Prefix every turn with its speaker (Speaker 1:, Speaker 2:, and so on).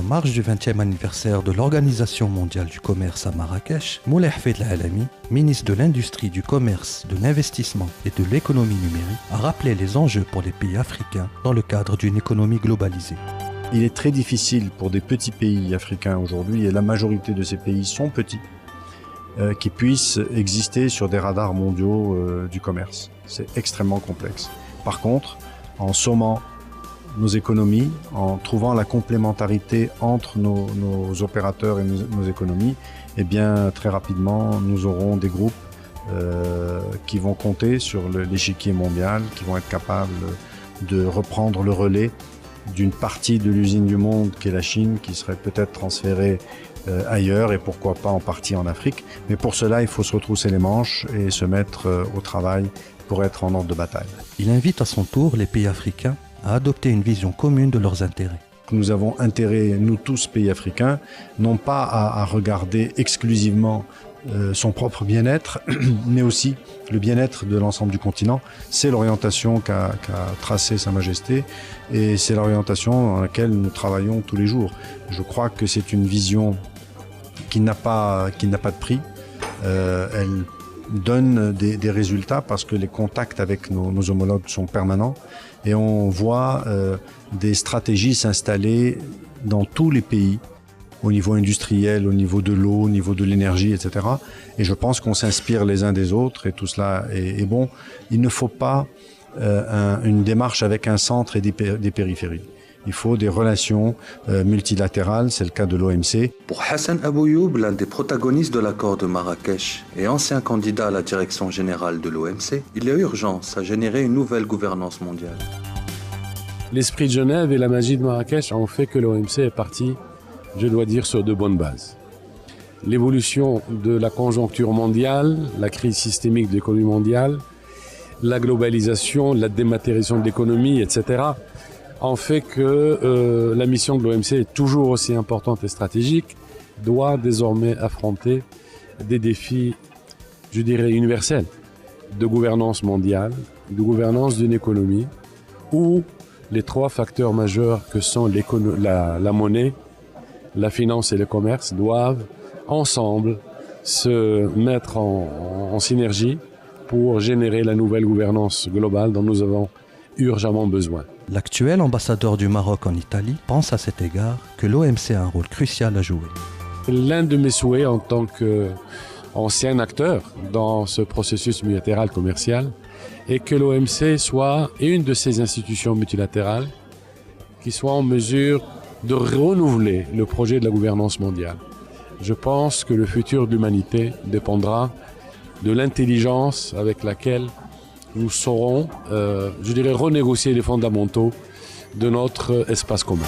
Speaker 1: marge du 20e anniversaire de l'Organisation mondiale du commerce à Marrakech, Moulay Hafid El-Alami, ministre de l'Industrie, du Commerce, de l'Investissement et de l'Économie numérique, a rappelé les enjeux pour les pays africains dans le cadre d'une économie globalisée.
Speaker 2: Il est très difficile pour des petits pays africains aujourd'hui, et la majorité de ces pays sont petits, qui puissent exister sur des radars mondiaux du commerce. C'est extrêmement complexe. Par contre, en sommant nos économies, en trouvant la complémentarité entre nos opérateurs et nos économies, eh bien, très rapidement, nous aurons des groupes qui vont compter sur l'échiquier mondial, qui vont être capables de reprendre le relais d'une partie de l'usine du monde qui est la Chine, qui serait peut-être transférée ailleurs et pourquoi pas en partie en Afrique. Mais pour cela, il faut se retrousser les manches et se mettre au travail pour être en ordre de bataille.
Speaker 1: Il invite à son tour les pays africains à adopter une vision commune de leurs intérêts.
Speaker 2: Nous avons intérêt, nous tous pays africains, non pas à regarder exclusivement son propre bien-être, mais aussi le bien-être de l'ensemble du continent. C'est l'orientation qu'a tracée Sa Majesté et c'est l'orientation dans laquelle nous travaillons tous les jours. Je crois que c'est une vision qui n'a pas de prix. Elle donne des résultats parce que les contacts avec nos homologues sont permanents et on voit des stratégies s'installer dans tous les pays, au niveau industriel, au niveau de l'eau, au niveau de l'énergie, etc. Et je pense qu'on s'inspire les uns des autres et tout cela est bon. Il ne faut pas une démarche avec un centre et des périphéries. Il faut des relations multilatérales, c'est le cas de l'OMC.
Speaker 3: Pour Hassan Abouyoub, l'un des protagonistes de l'accord de Marrakech et ancien candidat à la direction générale de l'OMC, il y a urgence à générer une nouvelle gouvernance mondiale.
Speaker 4: L'esprit de Genève et la magie de Marrakech ont fait que l'OMC est parti, je dois dire, sur de bonnes bases. L'évolution de la conjoncture mondiale, la crise systémique de l'économie mondiale, la globalisation, la dématérialisation de l'économie, etc., en fait que la mission de l'OMC est toujours aussi importante et stratégique, doit désormais affronter des défis, je dirais, universels, de gouvernance mondiale, de gouvernance d'une économie, où les trois facteurs majeurs que sont la monnaie, la finance et le commerce doivent ensemble se mettre en synergie pour générer la nouvelle gouvernance globale dont nous avons urgemment besoin.
Speaker 1: L'actuel ambassadeur du Maroc en Italie pense à cet égard que l'OMC a un rôle crucial à jouer.
Speaker 4: L'un de mes souhaits en tant qu'ancien acteur dans ce processus multilatéral commercial est que l'OMC soit une de ces institutions multilatérales qui soit en mesure de renouveler le projet de la gouvernance mondiale. Je pense que le futur de l'humanité dépendra de l'intelligence avec laquelle nous saurons, je dirais, renégocier les fondamentaux de notre espace commun.